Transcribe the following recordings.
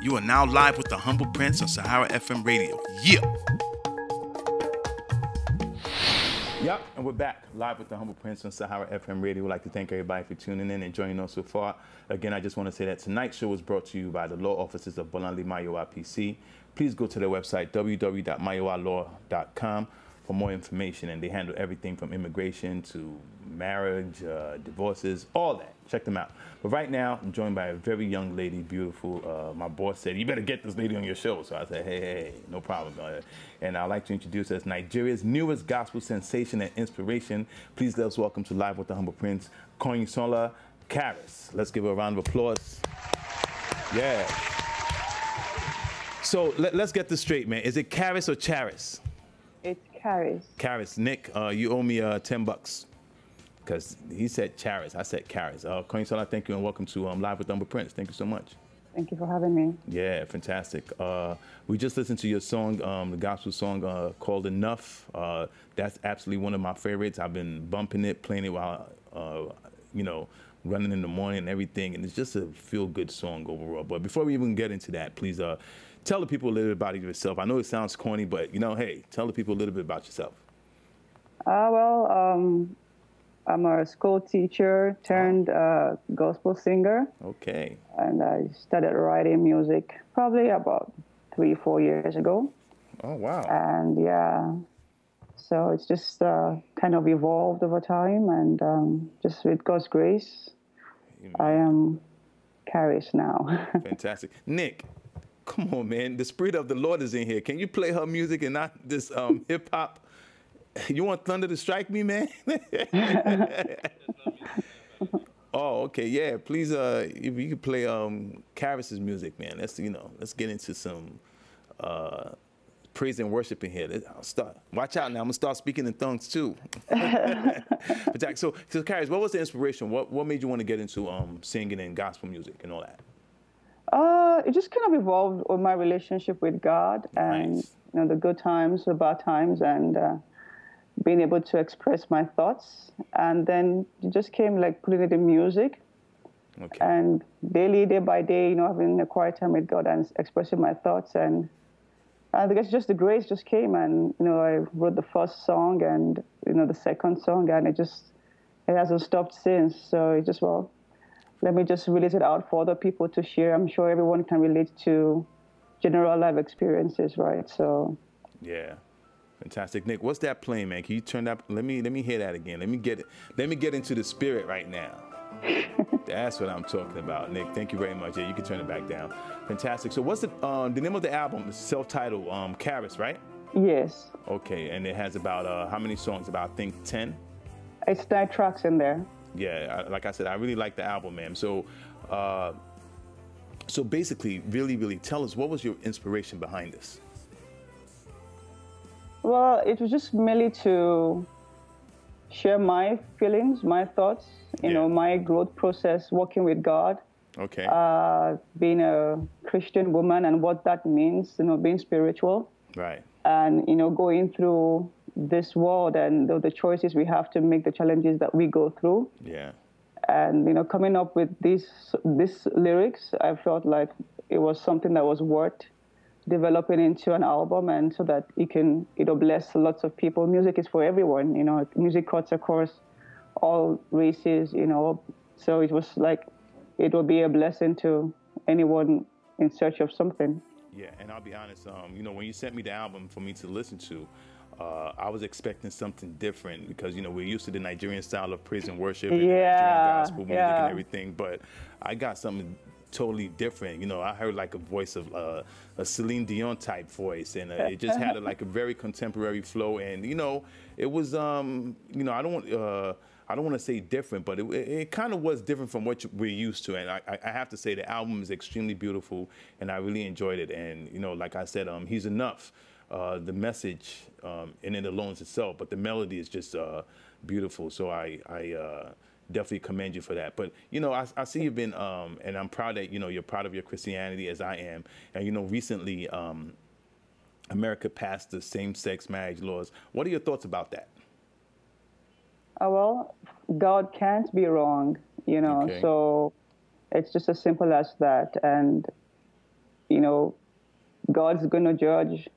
You are now live with the Humble Prince on Sahara FM Radio. Yeah. Yep, and we're back live with the Humble Prince on Sahara FM Radio. We'd like to thank everybody for tuning in and joining us so far. Again, I just want to say that tonight's show was brought to you by the law offices of Bolanli Mayowa PC. Please go to their website, www.mayowalaw.com, for more information. And they handle everything from immigration to marriage, divorces, all that. Check them out. But right now, I'm joined by a very young lady, beautiful. My boss said, you better get this lady on your show. So I said, hey, no problem. And I'd like to introduce her as Nigeria's newest gospel sensation and inspiration. Please let us welcome to Live with the Humble Prince, Konyisola Charis. Let's give her a round of applause. Yeah. So let's get this straight, man. Is it Charis or Charis? It's Charis. Charis. Nick, you owe me $10. Because he said Charis, I said Charis. Konyisola, thank you and welcome to Live with Humble Prince. Thank you so much. Thank you for having me. Yeah, fantastic. We just listened to your song, the gospel song called Enough. That's absolutely one of my favorites. I've been bumping it, playing it while, running in the morning and everything. And it's just a feel-good song overall. But before we even get into that, please tell the people a little bit about yourself. I know it sounds corny, but, hey, tell the people a little bit about yourself. I'm a school teacher turned gospel singer. Okay. And I started writing music probably about 3-4 years ago. Oh, wow. And yeah, so it's just kind of evolved over time. And just with God's grace, Amen. I am Charis now. Fantastic. Nick, come on, man. The Spirit of the Lord is in here. Can you play her music and not this hip-hop? You want thunder to strike me, man? Oh, okay, yeah. Please, if you could play Charis's music, man. Let's get into some praise and worship in here. I'll start. Watch out now. I'm gonna start speaking in tongues too. But so Charis, what was the inspiration? What made you want to get into singing and gospel music and all that? It just kind of evolved with my relationship with God, and Nice. the good times, the bad times, and being able to express my thoughts. And then it just came like putting it in music. Okay. And daily, day by day, having a quiet time with God and expressing my thoughts. And I guess just the grace just came. And, I wrote the first song and, the second song. And it hasn't stopped since. So it just, let me just release it out for other people to share. I'm sure everyone can relate to general life experiences, right? So. Yeah. Fantastic. Nick, what's that playing, man? Can you turn that? Let me hear that again. Let me get into the spirit right now. That's what I'm talking about, Nick. Thank you very much. Yeah, you can turn it back down. Fantastic. So what's the name of the album? It's self-titled Charis, right? Yes. Okay, and it has about how many songs? About, I think, 10? It's 9 tracks in there. Yeah, like I said, I really like the album, man. So basically, really, really tell us, what was your inspiration behind this? Well, it was just merely to share my feelings, my thoughts, my growth process, working with God. Okay. Being a Christian woman and what that means, being spiritual. Right. And, going through this world and the choices we have to make, the challenges that we go through. Yeah. And, coming up with these lyrics, I felt like it was something that was worth developing into an album, and so that it'll bless lots of people. Music is for everyone, music cuts across all races, so it was like it will be a blessing to anyone in search of something. Yeah, and I'll be honest, when you sent me the album for me to listen to, I was expecting something different because, we're used to the Nigerian style of praise and worship and Nigerian gospel music and everything, but I got something totally different. I heard like a voice of a Celine Dion type voice, and it just had a very contemporary flow, and it was I don't want to say different, but it kind of was different from what we're used to, and I have to say the album is extremely beautiful, and I really enjoyed it. And like I said, He's Enough, the message in it alone itself, but the melody is just beautiful. So I definitely commend you for that. But, I see you've been, and I'm proud that, you're proud of your Christianity as I am. And, recently, America passed the same-sex marriage laws. What are your thoughts about that? Well, God can't be wrong, Okay. so it's just as simple as that. And, God's going to judge.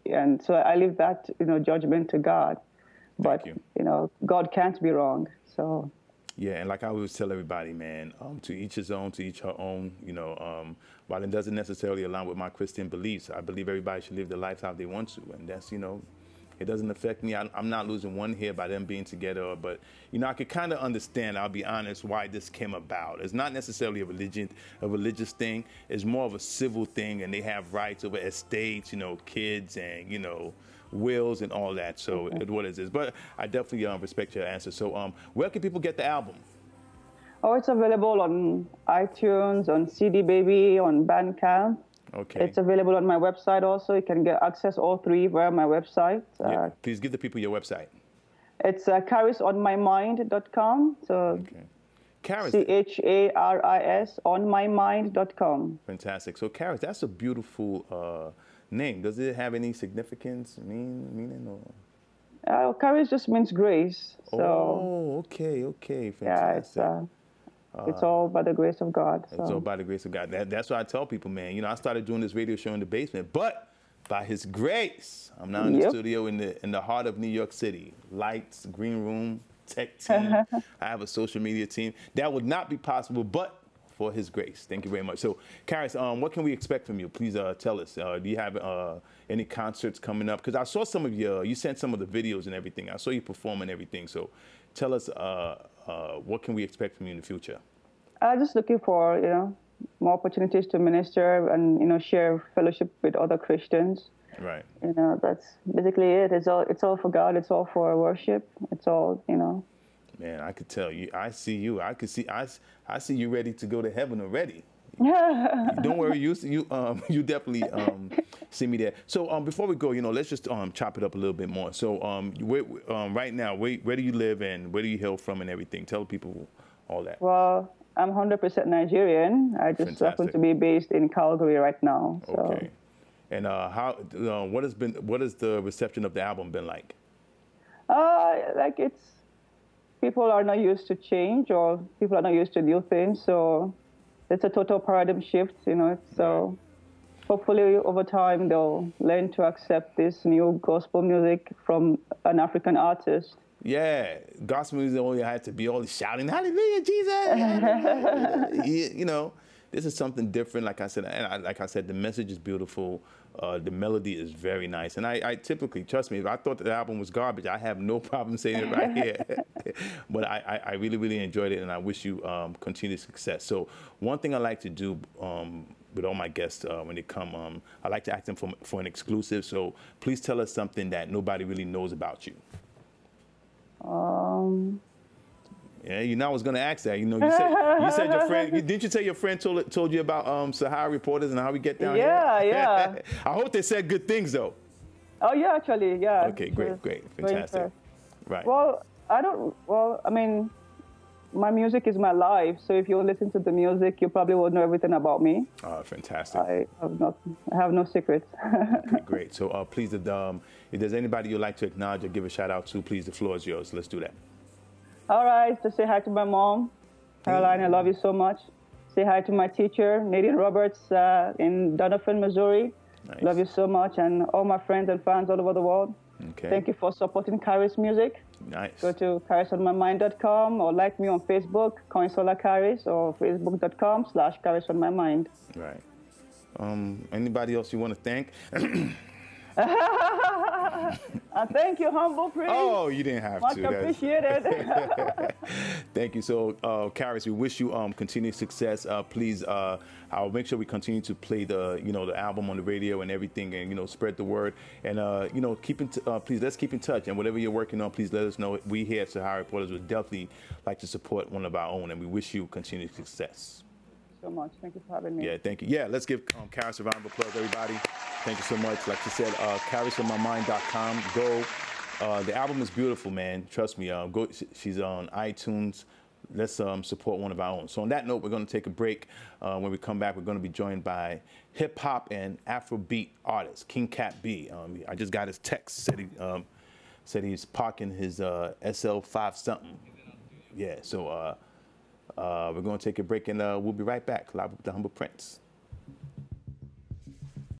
And so I leave that, judgment to God. But, God can't be wrong. So. Yeah, and like I always tell everybody, man, to each his own, to each her own. While it doesn't necessarily align with my Christian beliefs, I believe everybody should live their life how they want to, and that's, it doesn't affect me. I'm not losing one hair by them being together, but I could kind of understand. I'll be honest, why this came about. It's not necessarily a religious thing. It's more of a civil thing, and they have rights over estates, kids, and wills and all that. So what is this? But I definitely respect your answer. So where can people get the album? Oh, it's available on iTunes, on CD Baby, on Bandcamp. Okay. It's available on my website also. You can get access all three via my website. Yeah. Please give the people your website. It's charisonmymind.com. So okay. Charis. CHARIS onmymind.com. Fantastic. So Charis, that's a beautiful name. Does it have any significance, meaning, or? Charis just means grace. So, oh, okay, fantastic. Yeah, it's all by the grace of God. So. It's all by the grace of God. That's what I tell people, man. I started doing this radio show in the basement, but by His grace, I'm now in the studio in the heart of New York City. Lights, green room, tech team. I have a social media team. That would not be possible, but for His grace. Thank you very much. So, Charis, what can we expect from you? Please tell us. Do you have any concerts coming up? Because I saw some of you sent some of the videos and everything. I saw you perform and everything. So, tell us what can we expect from you in the future? Just looking for, more opportunities to minister and, share fellowship with other Christians. Right. That's basically it. It's all for God. It's all for worship. It's all, Man, I could tell you. I see you. I see you ready to go to heaven already. Don't worry. You definitely see me there. So before we go, let's just chop it up a little bit more. So right now, where do you live and where do you hail from and everything? Tell people all that. Well, I'm 100% Nigerian. I just happen to be based in Calgary right now. So. Okay. And what has the reception of the album been like? People are not used to change, or people are not used to new things. So it's a total paradigm shift, So hopefully over time they'll learn to accept this new gospel music from an African artist. Yeah, gospel music only had to be all shouting, "Hallelujah, Jesus!" This is something different. Like I said, the message is beautiful. The melody is very nice. And I typically, trust me, if I thought the album was garbage, I have no problem saying it right here. But I really, really enjoyed it, and I wish you continued success. So one thing I like to do with all my guests when they come, I like to ask them for an exclusive. So please tell us something that nobody really knows about you. Yeah, I was going to ask that. You said your friend. Didn't you say your friend told you about Sahara reporters and how we get down here? Yeah. I hope they said good things though. Oh yeah, actually, yeah. Okay, great, fantastic. Right. Well, my music is my life. So if you listen to the music, you probably will know everything about me. Oh, fantastic. I have no secrets. Okay, great. So please, if there's anybody you'd like to acknowledge or give a shout out to, please, the floor is yours. Let's do that. All right, to say hi to my mom, Caroline, I love you so much. Say hi to my teacher, Nadine Roberts, in Donovan, Missouri. Nice. Love you so much, and all my friends and fans all over the world. Okay. Thank you for supporting Charis music. Nice. Go to charisonmymind.com or like me on Facebook, Coinsola Charis, or facebook.com/charisonmymind. Right. Anybody else you want to thank? Thank you, humble priest. Oh, you didn't have Much to. Much appreciated. Thank you. So, Charis, we wish you continued success. Please, I'll make sure we continue to play the album on the radio and everything, and spread the word. And please, let's keep in touch. And whatever you're working on, please let us know. We here at Sahara Reporters would definitely like to support one of our own, and we wish you continued success. So much. Thank you for having me. Yeah, thank you. Yeah, let's give Charis a round of applause, everybody. Thank you so much. Like you said, charisonmymind.com. Go. The album is beautiful, man. Trust me. Go. She's on iTunes. Let's support one of our own. So on that note, we're going to take a break. When we come back, we're going to be joined by hip-hop and Afrobeat artist, King Cat B. I just got his text. Said he's parking his SL5 something. Yeah, so... we're going to take a break, and we'll be right back live with the Humble Prince.